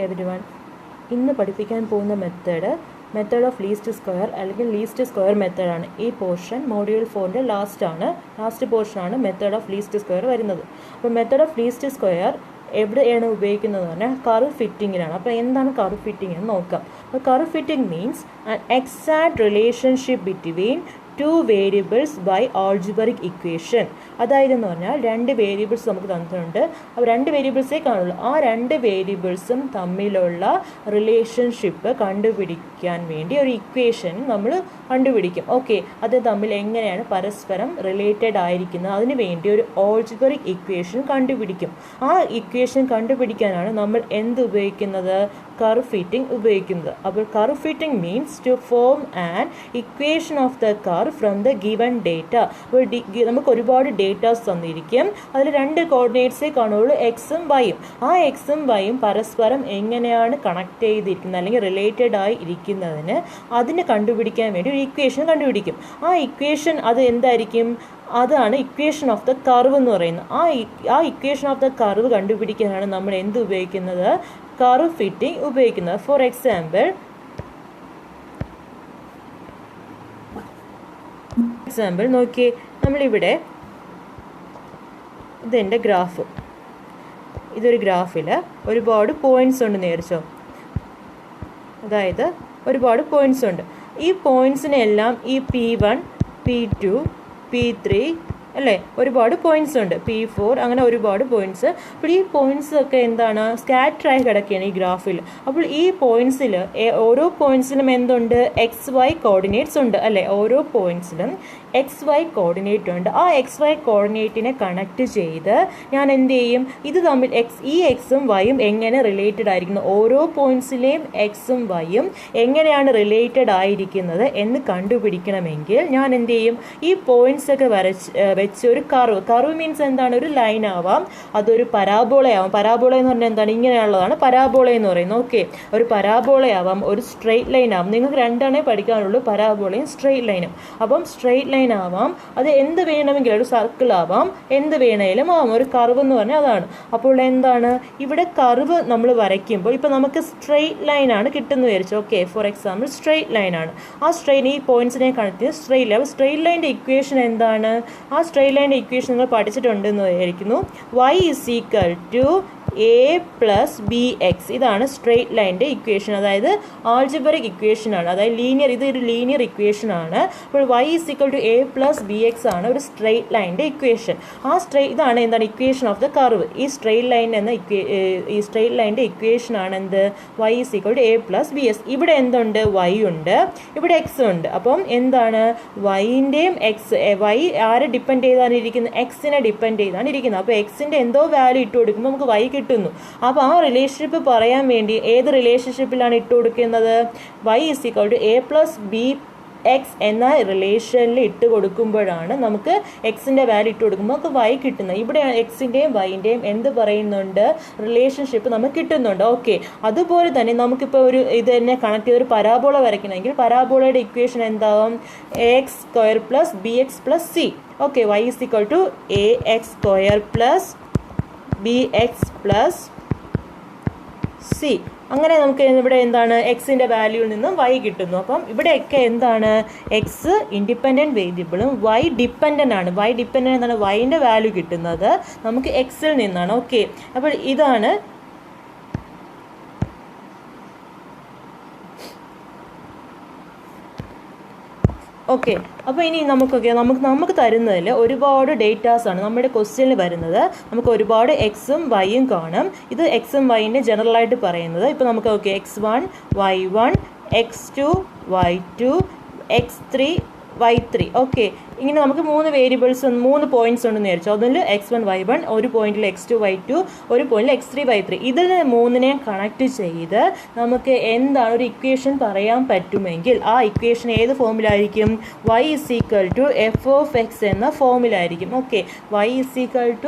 everyone. ഇന്ന് പഠിപ്പിക്കാൻ പോകുന്ന മെത്തേഡ് ഓഫ് ലീസ്റ്റ് സ്ക്വയർ അല്ലെങ്കിൽ ലീസ്റ്റ് സ്ക്വയർ മെത്തേഡാണ്. ഈ പോർഷൻ മോഡ്യൂൾ 4ൻ്റെ ലാസ്റ്റ് പോർഷനാണ് മെത്തേഡ് ഓഫ് ലീസ്റ്റ് സ്ക്വയർ വരുന്നത്. അപ്പോൾ മെത്തേഡ് ഓഫ് ലീസ്റ്റ് സ്ക്വയർ എവിടെയാണ് ഉപയോഗിക്കുന്നത് പറഞ്ഞാൽ കർവ് ഫിറ്റിങ്ങിലാണ്. അപ്പോൾ എന്താണ് കർവ് ഫിറ്റിംഗ് എന്ന് നോക്കാം. അപ്പോൾ curve fitting means an exact relationship between two variables by algebraic equation. അതായത് എന്ന് പറഞ്ഞാൽ രണ്ട് വേരിയബിൾസ് നമുക്ക് തന്നിട്ടുണ്ട്. അപ്പോൾ രണ്ട് വേരിയബിൾസേ കാണുള്ളൂ. ആ രണ്ട് വേരിയബിൾസും തമ്മിലുള്ള റിലേഷൻഷിപ്പ് കണ്ടുപിടിക്കാൻ വേണ്ടി ഒരു ഇക്വേഷൻ നമ്മൾ കണ്ടുപിടിക്കും. ഓക്കെ, അത് തമ്മിൽ എങ്ങനെയാണ് പരസ്പരം റിലേറ്റഡ് ആയിരിക്കുന്നത് അതിന് വേണ്ടി ഒരു ആൾജിബ്രിക് ഇക്വേഷൻ കണ്ടുപിടിക്കും. ആ ഇക്വേഷൻ കണ്ടുപിടിക്കാനാണ് നമ്മൾ എന്ത് ഉപയോഗിക്കുന്നത്? കർവ് ഫിറ്റിംഗ് ഉപയോഗിക്കുന്നത്. അപ്പോൾ curve fitting means to form an equation of the curve from the given data. അപ്പോൾ നമുക്ക് ഒരുപാട് ഡേറ്റാസ് തന്നിരിക്കും. അതിൽ രണ്ട് കോർഡിനേറ്റ്സേ കാണുള്ളൂ, എക്സും വൈയും. ആ എക്സും വൈയും പരസ്പരം എങ്ങനെയാണ് കണക്ട് ചെയ്തിരിക്കുന്നത് അല്ലെങ്കിൽ റിലേറ്റഡ് ആയി ഇരിക്കുന്നതിന് അതിന് കണ്ടുപിടിക്കാൻ വേണ്ടി ഒരു ഇക്വേഷൻ കണ്ടുപിടിക്കും. ആ ഇക്വേഷൻ അത് എന്തായിരിക്കും? അതാണ് ഇക്വേഷൻ ഓഫ് ദ കർവ് എന്ന് പറയുന്നത്. ആ ഇക്വേഷൻ ഓഫ് ദ കർവ് കണ്ടുപിടിക്കാനാണ് നമ്മൾ എന്ത് ഉപയോഗിക്കുന്നത്? കർവ് ഫിറ്റിംഗ് ഉപയോഗിക്കുന്നത്. ഫോർ എക്സാമ്പിൾ നോക്കിയേ, നമ്മളിവിടെ ഇതെൻ്റെ ഗ്രാഫ്, ഇതൊരു ഗ്രാഫിൽ ഒരുപാട് പോയിന്റ്സ് ഉണ്ടെന്ന് വിചാരിച്ചോ. അതായത് ഒരുപാട് പോയിന്റ്സ് ഉണ്ട്. ഈ പോയിന്റ്സിനെല്ലാം ഈ P1, P2, P3 അല്ലേ, ഒരുപാട് പോയിന്റ്സ് ഉണ്ട്, P4 അങ്ങനെ ഒരുപാട് പോയിന്റ്സ്. അപ്പോൾ ഈ പോയിന്റ്സ് ഒക്കെ എന്താണ്? സ്കാറ്ററായി കിടക്കുകയാണ് ഈ ഗ്രാഫിൽ. അപ്പോൾ ഈ പോയിന്റ്സിൽ ഓരോ പോയിന്റ്സിലും എന്തുണ്ട്? XY കോർഡിനേറ്റ്സ് ഉണ്ട് അല്ലേ. ഓരോ പോയിന്റ്സിലും XY കോർഡിനേറ്റ് ഉണ്ട്. ആ XY കോർഡിനേറ്റിനെ കണക്ട് ചെയ്ത് ഞാൻ എന്ത് ചെയ്യും? ഇത് തമ്മിൽ ഈ എക്സും വൈയും എങ്ങനെ റിലേറ്റഡ് ആയിരിക്കുന്നു, ഓരോ പോയിന്റ്സിലെയും എക്സും വൈയും എങ്ങനെയാണ് റിലേറ്റഡ് ആയിരിക്കുന്നത് എന്ന് കണ്ടുപിടിക്കണമെങ്കിൽ ഞാൻ എന്ത് ചെയ്യും? ഈ പോയിന്റ്സ് ഒക്കെ വെച്ച് ഒരു കർവ് മീൻസ് എന്താണ്? ഒരു ലൈൻ ആവാം, അതൊരു പരാബോളയാവാം. പരാബോള എന്ന് പറഞ്ഞാൽ എന്താണ്? ഇങ്ങനെയുള്ളതാണ് പരാബോള എന്ന് പറയുന്നത്. ഓക്കെ, ഒരു പരാബോളയാവാം, ഒരു സ്ട്രെയിറ്റ് ലൈൻ ആവാം. നിങ്ങൾക്ക് രണ്ടാണേ പഠിക്കാനുള്ളൂ, പരാബോളയും സ്ട്രെയിറ്റ് ലൈനും. അപ്പം സ്ട്രെയിറ്റ് ലൈൻ ആവാം, അത് എന്ത് വേണമെങ്കിലും, ഒരു സർക്കിൾ ആവാം, എന്ത് വേണേലും ആവാം. ഒരു കർവ് എന്ന് പറഞ്ഞാൽ അതാണ്. അപ്പോൾ എന്താണ് ഇവിടെ കർവ് നമ്മൾ വരയ്ക്കുമ്പോൾ ഇപ്പം നമുക്ക് സ്ട്രെയിറ്റ് ലൈൻ ആണ് കിട്ടുന്നത് വിചാരിച്ചു. Okay, for example straight line ആണ്. ആ ഈ പോയിന്റ്സിനെ കണക്ട് ചെയ്ത് സ്ട്രെയിറ്റ് ലൈൻ. സ്ട്രെയിറ്റ് ലൈൻ്റെ ഇക്വേഷൻ എന്താണ്? ആ സ്ട്രെയിറ്റ് ലൈൻ്റെ ഇക്വേഷൻ നിങ്ങൾ പഠിച്ചിട്ടുണ്ടെന്ന് വിചാരിക്കുന്നു. y = a + bx. ഇതാണ് സ്ട്രെയിറ്റ് ലൈൻ്റെ ഇക്വേഷൻ. അതായത് ആൾജിബ്രിക് ഇക്വേഷൻ ആണ്, അതായത് ഇതൊരു ലീനിയർ ഇക്വേഷൻ ആണ്. അപ്പോൾ y = a + bx ആണ് ഒരു സ്ട്രെയിറ്റ് ലൈൻ്റെ ഇക്വേഷൻ. ഇതാണ് എന്താണ്? Equation of the curve. ഈ സ്ട്രെയിറ്റ് ലൈൻ്റെ ഇക്വേഷൻ ആണ് എന്ത്? y = a + bx. ഇവിടെ എന്തുണ്ട്? y ഉണ്ട്, ഇവിടെ x ഉണ്ട്. അപ്പം എന്താണ്? y-ൻ്റെയും y ആരെ ഡിപ്പെൻഡ് ചെയ്താണ് ഇരിക്കുന്നത്? എക്സിനെ ഡിപ്പെൻഡ് ചെയ്താണ് ഇരിക്കുന്നത്. അപ്പോൾ എക്സിൻ്റെ എന്തോ വാല്യൂ ഇട്ട് കൊടുക്കുമ്പോൾ നമുക്ക് y കിട്ടുന്നു. അപ്പോൾ ആ റിലേഷൻഷിപ്പ് പറയാൻ വേണ്ടി ഏത് റിലേഷൻഷിപ്പിലാണ് ഇട്ട് കൊടുക്കുന്നത്? y = a + bx എന്ന റിലേഷനിൽ ഇട്ട് കൊടുക്കുമ്പോഴാണ് നമുക്ക് എക്സിൻ്റെ വാല്യൂ ഇട്ട് കൊടുക്കുമ്പോൾ നമുക്ക് y കിട്ടുന്നത്. ഇവിടെ എക്സിൻ്റെയും വൈൻ്റെയും എന്ത് പറയുന്നുണ്ട്? റിലേഷൻഷിപ്പ് നമുക്ക് കിട്ടുന്നുണ്ട്. ഓക്കെ, അതുപോലെ തന്നെ നമുക്കിപ്പോൾ ഇത് തന്നെ കണക്ട് ചെയ്ത് ഒരു പരാബോള വരയ്ക്കണമെങ്കിൽ പരാബോളയുടെ ഇക്വേഷൻ എന്താവും? ax² + bx + c. Okay, y = ax² + bx + c. അങ്ങനെ നമുക്ക് ഇവിടെ എന്താണ്? എക്സിൻ്റെ വാല്യൂവിൽ നിന്നും y കിട്ടുന്നു. അപ്പം ഇവിടെയൊക്കെ എന്താണ്? എക്സ് ഇൻഡിപെൻഡൻറ്റ് വേരിയബിളും y ഡിപ്പെൻഡൻ്റ് ആണ്. y ഡിപ്പെൻഡൻ്റ് എന്താണ്? വൈൻ്റെ വാല്യൂ കിട്ടുന്നത് നമുക്ക് എക്സിൽ നിന്നാണ്. ഓക്കെ, അപ്പോൾ ഇതാണ് ഓക്കെ. അപ്പോൾ ഇനി നമുക്ക് തരുന്നതിൽ ഒരുപാട് ഡേറ്റാസ് ആണ് നമ്മുടെ ക്വസ്റ്റ്യനിൽ വരുന്നത്. നമുക്ക് ഒരുപാട് എക്സും വൈയും കാണും. ഇത് എക്സും വൈൻ്റെ ജനറലായിട്ട് പറയുന്നത്. ഇപ്പോൾ നമുക്ക് okay x1 y1 x2 y2 x3 y3. Okay, ഇങ്ങനെ നമുക്ക് 3 പോയിന്റ്സ് ഉണ്ടെന്ന് വിചാരിച്ചു. അതിൽ x1 y1, ഒരു പോയിന്റിൽ x2 y2, ഒരു പോയിന്റിൽ x3 y3. ഇതിൽ 3നെ കണക്ട് ചെയ്ത് നമുക്ക് എന്താണ് ഒരു ഇക്വേഷൻ പറയാൻ പറ്റുമെങ്കിൽ ആ ഇക്വേഷൻ ഏത് ഫോമിലായിരിക്കും? y = f(x) എന്ന ഫോമിലായിരിക്കും. ഓക്കെ, y =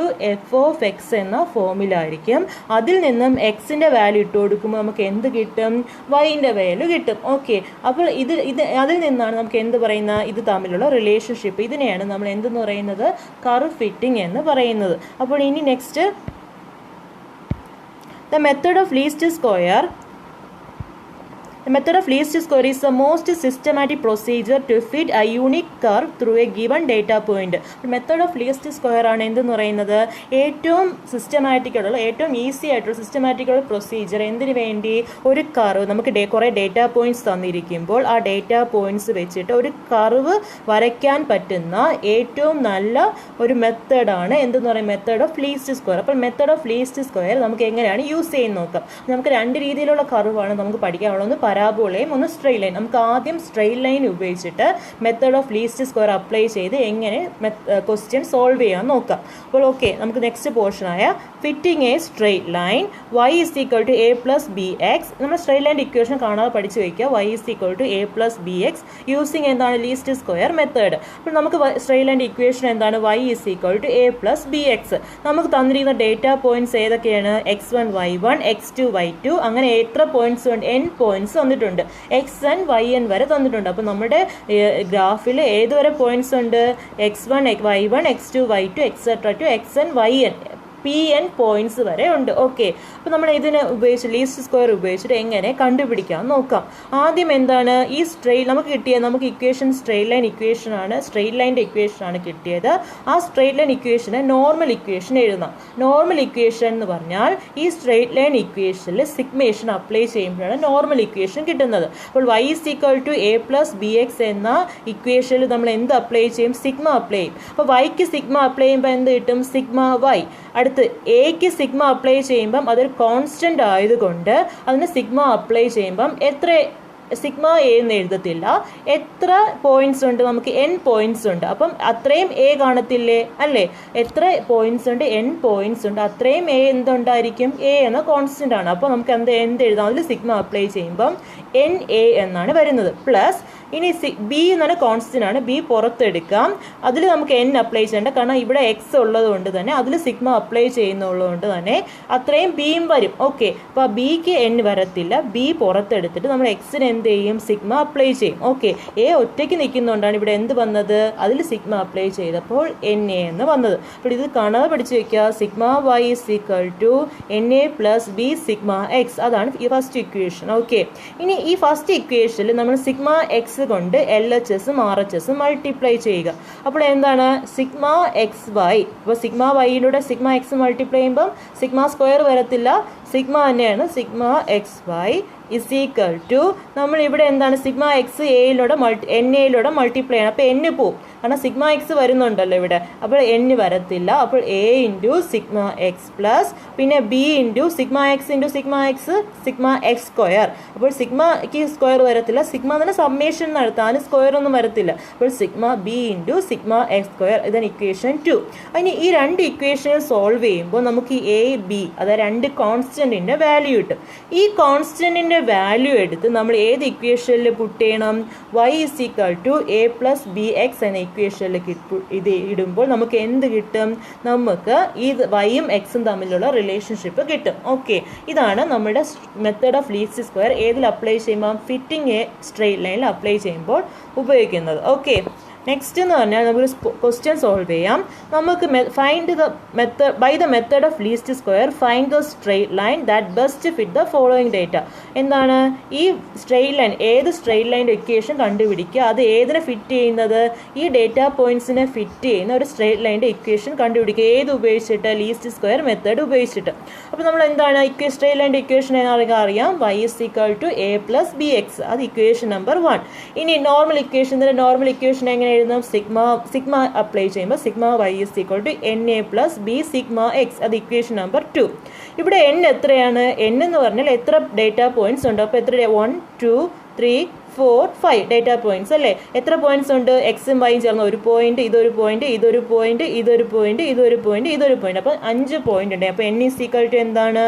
f(x) എന്ന ഫോമിലായിരിക്കും. അതിൽ നിന്നും എക്സിൻ്റെ വാല്യൂ ഇട്ട് കൊടുക്കുമ്പോൾ നമുക്ക് എന്ത് കിട്ടും? വൈൻ്റെ വാല്യൂ കിട്ടും. ഓക്കെ, അപ്പോൾ അതിൽ നിന്നാണ് നമുക്ക് എന്ത് പറയുന്ന ഇത് തമ്മിലുള്ള റിലേഷൻഷിപ്പ്. ഇതിനെയാണ് നമ്മൾ എന്തെന്ന് പറയുന്നത്? കർവ് ഫിറ്റിംഗ് എന്ന് പറയുന്നത്. അപ്പോൾ ഇനി next The method of least square is the most systematic procedure to fit a unique curve through a given data point. Method of least square ആണ് എന്തെന്ന് പറയുന്നത് ഏറ്റവും സിസ്റ്റമാറ്റിക് ആയിട്ടുള്ള ഏറ്റവും ഈസി ആയിട്ടുള്ള സിസ്റ്റമാറ്റിക് ആയിട്ടുള്ള പ്രൊസീജിയർ. എന്തിനു വേണ്ടി? ഒരു കർവ് നമുക്ക് കുറേ ഡേറ്റാ പോയിന്റ്സ് തന്നിരിക്കുമ്പോൾ ആ ഡേറ്റാ പോയിന്റ്സ് വെച്ചിട്ട് ഒരു കർവ് വരയ്ക്കാൻ പറ്റുന്ന ഏറ്റവും നല്ല ഒരു മെത്തേഡാണ് എന്തെന്ന് പറയുന്നത് മെത്തേഡ് ഓഫ് ലീസ്റ്റ് സ്ക്വയർ. അപ്പോൾ മെത്തേഡ് ഓഫ് ലീസ്റ്റ് സ്ക്വയർ നമുക്ക് എങ്ങനെയാണ് യൂസ് ചെയ്യുന്നത് നോക്കാം. നമുക്ക് രണ്ട് രീതിയിലുള്ള കർവാണ് നമുക്ക് പഠിക്കാനുള്ളത്, പരാബോളയും ഒന്ന് സ്ട്രെയിറ്റ് ലൈൻ. നമുക്ക് ആദ്യം സ്ട്രെയിറ്റ് ലൈൻ ഉപയോഗിച്ചിട്ട് method of least square apply ചെയ്ത് എങ്ങനെ ക്വസ്റ്റ്യൻ സോൾവ് ചെയ്യാൻ നോക്കാം. അപ്പോൾ ഓക്കെ, നമുക്ക് നെക്സ്റ്റ് പോർഷനായ fitting a straight line y is equal to a plus B X. നമ്മൾ സ്ട്രെയിറ്റ് ലൈൻ്റെ ഇക്വേഷൻ കാണാതെ പഠിച്ചു വയ്ക്കുക. y is equal to a plus B X using എന്താണ് ലീസ്റ്റ് സ്ക്വയർ മെത്തേഡ്. അപ്പോൾ നമുക്ക് സ്ട്രെയിറ്റ് ലൈൻ്റെ ഇക്വേഷൻ എന്താണ്? y is equal to a plus B X. നമുക്ക് തന്നിരിക്കുന്ന ഡേറ്റാ പോയിന്റ്സ് ഏതൊക്കെയാണ്? x1 y1 x2 y2 അങ്ങനെ എത്ര പോയിന്റ്സ് ഉണ്ട്? n പോയിന്റ്സ് തന്നിട്ടുണ്ട്. xn yn വരെ തന്നിട്ടുണ്ട്. അപ്പോൾ നമ്മുടെ ഗ്രാഫിൽ ഏതുവരെ പോയിന്റ്സ് ഉണ്ട്? x1 y1 x2 y2 etcetera to xn yn pn points വരെ ഉണ്ട്. ഓക്കെ, അപ്പോൾ നമ്മൾ ഇതിനെ ഉപയോഗിച്ച് ലീസ്റ്റ് സ്ക്വയർ ഉപയോഗിച്ചിട്ട് എങ്ങനെ കണ്ടുപിടിക്കാം നോക്കാം. ആദ്യം എന്താണ് ഈ നമുക്ക് കിട്ടിയത്? നമുക്ക് ഇക്വേഷൻ സ്ട്രെയിറ്റ് ലൈൻ ഇക്വേഷൻ ആണ്, സ്ട്രെയിറ്റ് ലൈൻ്റെ ഇക്വേഷൻ ആണ് കിട്ടിയത്. ആ സ്ട്രെയിറ്റ് ലൈൻ ഇക്വേഷനെ നോർമൽ ഇക്വേഷൻ എഴുതാം. നോർമൽ ഇക്വേഷൻ എന്ന് പറഞ്ഞാൽ ഈ സ്ട്രെയിറ്റ് ലൈൻ ഇക്വേഷനിൽ സിഗ്മേഷൻ അപ്ലൈ ചെയ്യുമ്പോഴാണ് നോർമൽ ഇക്വേഷൻ കിട്ടുന്നത്. അപ്പോൾ y is equal to a plus B X എന്ന ഇക്വേഷനിൽ നമ്മൾ എന്ത് അപ്ലൈ ചെയ്യും? സിഗ്മ അപ്ലൈ ചെയ്യും. അപ്പോൾ വൈക്ക് സിഗ്മ അപ്ലൈ ചെയ്യുമ്പോൾ എന്ത് കിട്ടും? Sigma Y. അടുത്ത് എക്ക് സിഗ്മ അപ്ലൈ ചെയ്യുമ്പം അതൊരു കോൺസ്റ്റന്റ് ആയതുകൊണ്ട് അതിന് സിഗ്മ അപ്ലൈ ചെയ്യുമ്പം എത്ര സിഗ്മ എ എന്ന് എഴുതത്തില്ല. എത്ര പോയിന്റ്സ് ഉണ്ട്? നമുക്ക് n പോയിന്റ്സ് ഉണ്ട്. അപ്പം അത്രയും എ കാണത്തില്ലേ അല്ലേ? എത്ര പോയിന്റ്സ് ഉണ്ട്? n പോയിന്റ്സ് ഉണ്ട്. അത്രയും എ എന്തുണ്ടായിരിക്കും? എ എന്ന കോൺസ്റ്റന്റ് ആണ്. അപ്പോൾ നമുക്ക് എന്ത് എഴുതാം? അതിൽ സിഗ്മ അപ്ലൈ ചെയ്യുമ്പം n a എന്നാണ് വരുന്നത്. പ്ലസ് ഇനി ബി എന്നാണ് കോൺസ്റ്റന്റ് ആണ്, ബി പുറത്തെടുക്കാം. അതിൽ നമുക്ക് n അപ്ലൈ ചെയ്യേണ്ട, കാരണം ഇവിടെ എക്സ് ഉള്ളത് കൊണ്ട് തന്നെ അതിൽ സിഗ്മ അപ്ലൈ ചെയ്യുന്നുള്ളത് കൊണ്ട് തന്നെ അത്രയും ബിയും വരും. ഓക്കെ, അപ്പോൾ ബിക്ക് n വരത്തില്ല. ബി പുറത്തെടുത്തിട്ട് നമ്മൾ എക്സിന് എന്ത് ചെയ്യും? സിഗ്മ അപ്ലൈ ചെയ്യും. ഓക്കെ, എ ഒറ്റയ്ക്ക് നിൽക്കുന്നതുകൊണ്ടാണ് ഇവിടെ എന്ത് വന്നത്? അതിൽ സിഗ്മ അപ്ലൈ ചെയ്തപ്പോൾ n a എന്ന് വന്നത്. അപ്പോൾ ഇത് കാണാതെ പഠിച്ചു വെക്കുക. Sigma y is equal to n a plus B sigma X. അതാണ് ഈ ഫസ്റ്റ് ഇക്വേഷൻ. ഓക്കെ, ഇനി ഈ ഫസ്റ്റ് ഇക്വേഷനിൽ നമ്മൾ സിഗ്മ എക്സ് കൊണ്ട് LHSഉം RHSഉം മൾട്ടിപ്ലൈ ചെയ്യുക. അപ്പോൾ എന്താണ്? Sigma X Y. അപ്പോൾ സിഗ്മ വൈയിലൂടെ സിഗ്മ എക്സ് മൾട്ടിപ്ലൈ ചെയ്യുമ്പം സിഗ്മ സ്ക്വയർ വരത്തില്ല, സിഗ്മ തന്നെയാണ്. Sigma X Y is equal to നമ്മൾ ഇവിടെ എന്താണ്? സിഗ്മ എക്സ് എയിലൂടെ n എയിലൂടെ മൾട്ടിപ്ലൈ ചെയ്യണം. അപ്പോൾ n പോവും, കാരണം സിഗ്മ എക്സ് വരുന്നുണ്ടല്ലോ ഇവിടെ. അപ്പോൾ n വരത്തില്ല. അപ്പോൾ a into sigma X plus പിന്നെ b into sigma X sigma X square. അപ്പോൾ സിഗ്മയ്ക്ക് സ്ക്വയർ വരത്തില്ല. സിഗ്മ തന്നെ സമ്മേഷൻ നടത്താൻ സ്ക്വയർ ഒന്നും വരത്തില്ല. അപ്പോൾ sigma b into sigma X square. ഇതാണ് ഇക്വേഷൻ 2. അതിന് ഈ രണ്ട് ഇക്വേഷനുകൾ സോൾവ് ചെയ്യുമ്പോൾ നമുക്ക് a b അതായത് രണ്ട് കോൺസ്റ്റന്റിന്റെ വാല്യൂ കിട്ടും. ഈ കോൺസ്റ്റന്റിന്റെ വാല്യൂ എടുത്ത് നമ്മൾ ഏത് ഇക്വേഷനിൽ പുട്ട് ചെയ്യണം? y is equal to a plus B X എന്ന ഇക്വേഷനിൽ ഇത് ഇടുമ്പോൾ നമുക്ക് എന്ത് കിട്ടും? നമുക്ക് ഈ വൈയും എക്സും തമ്മിലുള്ള റിലേഷൻഷിപ്പ് കിട്ടും. ഓക്കെ, ഇതാണ് നമ്മുടെ മെത്തേഡ് ഓഫ് ലീസ്റ്റ് സ്ക്വയർ ഏതിൽ അപ്ലൈ ചെയ്യുമ്പോൾ? ഫിറ്റിംഗ് എ സ്ട്രെയിറ്റ് ലൈനിൽ അപ്ലൈ ചെയ്യുമ്പോൾ ഉപയോഗിക്കുന്നത്. ഓക്കെ, നെക്സ്റ്റ് എന്ന് പറഞ്ഞാൽ നമുക്കൊരു ക്വസ്റ്റ്യൻ സോൾവ് ചെയ്യാം. നമുക്ക് by the method of least square find the straight line that best fit the following data. എന്താണ് ഈ സ്ട്രെയിറ്റ് ലൈൻ? ഏത് സ്ട്രെയിറ്റ് ലൈൻ്റെ ഇക്വേഷൻ കണ്ടുപിടിക്കുക, അത് ഏതിനെ ഫിറ്റ് ചെയ്യുന്നത്? ഈ ഡേറ്റാ പോയിന്റ്സിനെ ഫിറ്റ് ചെയ്യുന്ന ഒരു സ്ട്രെയിറ്റ് ലൈൻ്റെ ഇക്വേഷൻ കണ്ടുപിടിക്കുക. ഏത് ഉപയോഗിച്ചിട്ട്? ലീസ്റ്റ് സ്ക്വയർ മെത്തേഡ് ഉപയോഗിച്ചിട്ട്. അപ്പോൾ നമ്മൾ എന്താണ് സ്ട്രെയിറ്റ് ലൈൻ്റെ ഇക്വേഷൻ എന്നറിയാം. y is equal to a plus B X. അത് ഇക്വേഷൻ നമ്പർ 1. ഇനി നോർമൽ ഇക്വേഷൻ എങ്ങനെ എഴുതാം? സിഗ്മ അപ്ലൈ ചെയ്യുമ്പോൾ sigma y is equal to n a plus B sigma X. അത് ഇക്വേഷൻ നമ്പർ 2. ഇവിടെ n എത്രയാണ്? n എന്ന് പറഞ്ഞാൽ എത്ര ഡേറ്റാ പോയിന്റ്സ് ഉണ്ട്? അപ്പോൾ എത്ര? 1 2 3 4 5 ഡേറ്റാ പോയിന്റ്സ് അല്ലേ? എത്ര പോയിന്റ്സ് ഉണ്ട്? എക്സും വൈയും ചേർന്ന് ഒരു പോയിന്റ്, ഇതൊരു പോയിന്റ്, ഇതൊരു പോയിന്റ്, ഇതൊരു പോയിന്റ്, ഇതൊരു പോയിന്റ്, ഇതൊരു പോയിന്റ്. അപ്പോൾ 5 പോയിന്റ് ഉണ്ട്. അപ്പോൾ n ഇസ് ഈക്വൽ ടു എന്താണ്?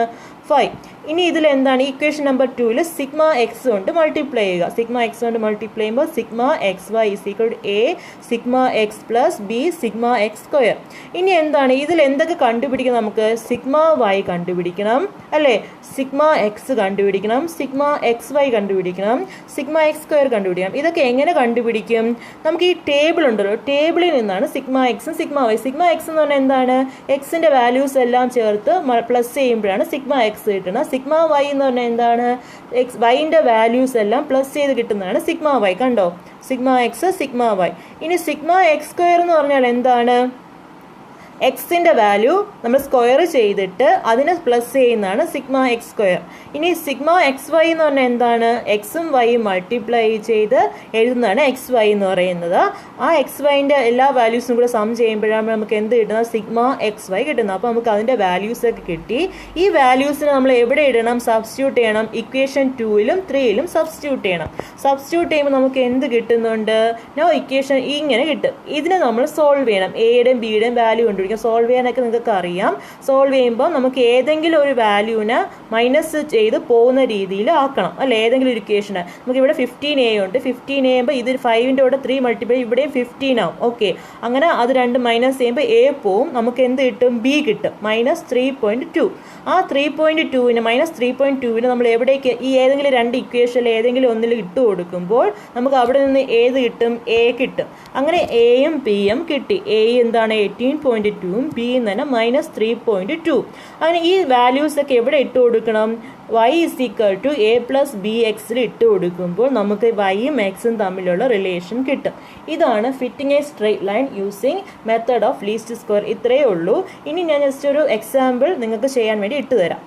5. ഇനി ഇതിൽ എന്താണ്? ഇക്വേഷൻ നമ്പർ 2ൽ സിഗ്മ എക്സ് കൊണ്ട് മൾട്ടിപ്ലൈ ചെയ്യുക. സിഗ്മ എക്സ് കൊണ്ട് മൾട്ടിപ്ലൈ ചെയ്യുമ്പോൾ sigma X Y is equal to a sigma X plus B sigma X square. ഇനി എന്താണ് ഇതിൽ എന്തൊക്കെ കണ്ടുപിടിക്കണം? നമുക്ക് സിഗ്മ വൈ കണ്ടുപിടിക്കണം അല്ലേ? സിഗ്മ എക്സ് കണ്ടുപിടിക്കണം, സിഗ്മ എക്സ് വൈ കണ്ടുപിടിക്കണം. സിഗ്മ എക്സ് സ്ക്വയർ കണ്ടുപിടിക്കാം. ഇതൊക്കെ എങ്ങനെ കണ്ടുപിടിക്കും? നമുക്ക് ഈ ടേബിൾ ഉണ്ടല്ലോ, ടേബിളിൽ നിന്നാണ് സിഗ്മ എക്സും സിഗ്മ വൈ. സിഗ്മ എക്സ് എന്ന് പറഞ്ഞാൽ എന്താണ്? എക്സിന്റെ വാല്യൂസ് എല്ലാം ചേർത്ത് പ്ലസ് ചെയ്യുമ്പോഴാണ് സിഗ്മ എക്സ് കിട്ടുന്നത്. സിഗ്മ വൈ എന്ന് പറഞ്ഞാൽ എന്താണ്? വൈൻ്റെ വാല്യൂസ് എല്ലാം പ്ലസ് ചെയ്ത് കിട്ടുന്നതാണ് സിഗ്മ വൈ. കണ്ടോ? Sigma X sigma Y. ഇനി സിഗ്മ എക്സ് സ്ക്വയർ എന്ന് പറഞ്ഞാൽ എന്താണ്? എക്സിൻ്റെ വാല്യൂ നമ്മൾ സ്ക്വയർ ചെയ്തിട്ട് അതിനെ പ്ലസ് ചെയ്യുന്നതാണ് സിഗ്മ എക്സ് സ്ക്വയർ. ഇനി സിഗ്മ എക്സ് വൈ എന്ന് പറഞ്ഞാൽ എന്താണ്? എക്സും വൈയും മൾട്ടിപ്ലൈ ചെയ്ത് എഴുതുന്നതാണ് എക്സ് വൈ എന്ന് പറയുന്നത്. ആ എക്സ് വൈൻ്റെ എല്ലാ വാല്യൂസും കൂടെ സം ചെയ്യുമ്പോഴാണ് നമുക്ക് എന്ത് കിട്ടുന്നത്? സിഗ്മ എക്സ് വൈ കിട്ടുന്നത്. അപ്പോൾ നമുക്ക് അതിൻ്റെ വാല്യൂസൊക്കെ കിട്ടി. ഈ വാല്യൂസിനെ നമ്മൾ എവിടെ ഇടണം? സബ്സ്റ്റിറ്റ്യൂട്ട് ചെയ്യണം. ഇക്വേഷൻ 2ലും 3ലും സബ്സ്റ്റിറ്റ്യൂട്ട് ചെയ്യണം. സബ്സ്റ്റിറ്റ്യൂട്ട് ചെയ്യുമ്പോൾ നമുക്ക് എന്ത് കിട്ടുന്നുണ്ട്? ഇക്വേഷൻ ഇങ്ങനെ കിട്ടും. ഇതിനെ നമ്മൾ സോൾവ് ചെയ്യണം. എയുടെയും ബിയുടെയും വാല്യൂ ഉണ്ട്. സോൾവ് ചെയ്യാനൊക്കെ നിങ്ങൾക്ക് അറിയാം. സോൾവ് ചെയ്യുമ്പോൾ നമുക്ക് ഏതെങ്കിലും ഒരു വാല്യൂവിനെ മൈനസ് ചെയ്ത് പോകുന്ന രീതിയിൽ ആക്കണം, അല്ലെ? ഏതെങ്കിലും ഒരു ഇക്വേഷന് നമുക്ക് ഇവിടെ 15a ഉണ്ട്. 15a ആകുമ്പോൾ ഇത് 5ൻ്റെ കൂടെ 3 മൾട്ടിപ്ലൈ ഇവിടെയും 15 ആവും. ഓക്കെ, അങ്ങനെ അത് രണ്ട് മൈനസ് ചെയ്യുമ്പോൾ a പോവും. നമുക്ക് എന്ത് കിട്ടും? b കിട്ടും. -3.2. ആ 3.2വിന് -3.2വിന് നമ്മൾ എവിടേക്ക് ഈ ഏതെങ്കിലും രണ്ട് ഇക്വേഷനിൽ ഏതെങ്കിലും ഒന്നിൽ ഇട്ട് കൊടുക്കുമ്പോൾ നമുക്ക് അവിടെ നിന്ന് ഏത് കിട്ടും? a കിട്ടും. അങ്ങനെ എയും ബിയും കിട്ടി. a എന്താണ്? 18.2ഉം ബി തന്നെ -3.2. അങ്ങനെ ഈ വാല്യൂസ് ഒക്കെ എവിടെ ഇട്ട് കൊടുക്കണം? y = a + bx ഇട്ട് കൊടുക്കുമ്പോൾ നമുക്ക് yയും xും തമ്മിലുള്ള റിലേഷൻ കിട്ടും. ഇതാണ് fitting a straight line using method of least square. ഇത്രയേ ഉള്ളൂ. ഇനി ഞാൻ ജസ്റ്റ് ഒരു എക്സാമ്പിൾ നിങ്ങൾക്ക് ചെയ്യാൻ വേണ്ടി ഇട്ടുതരാം.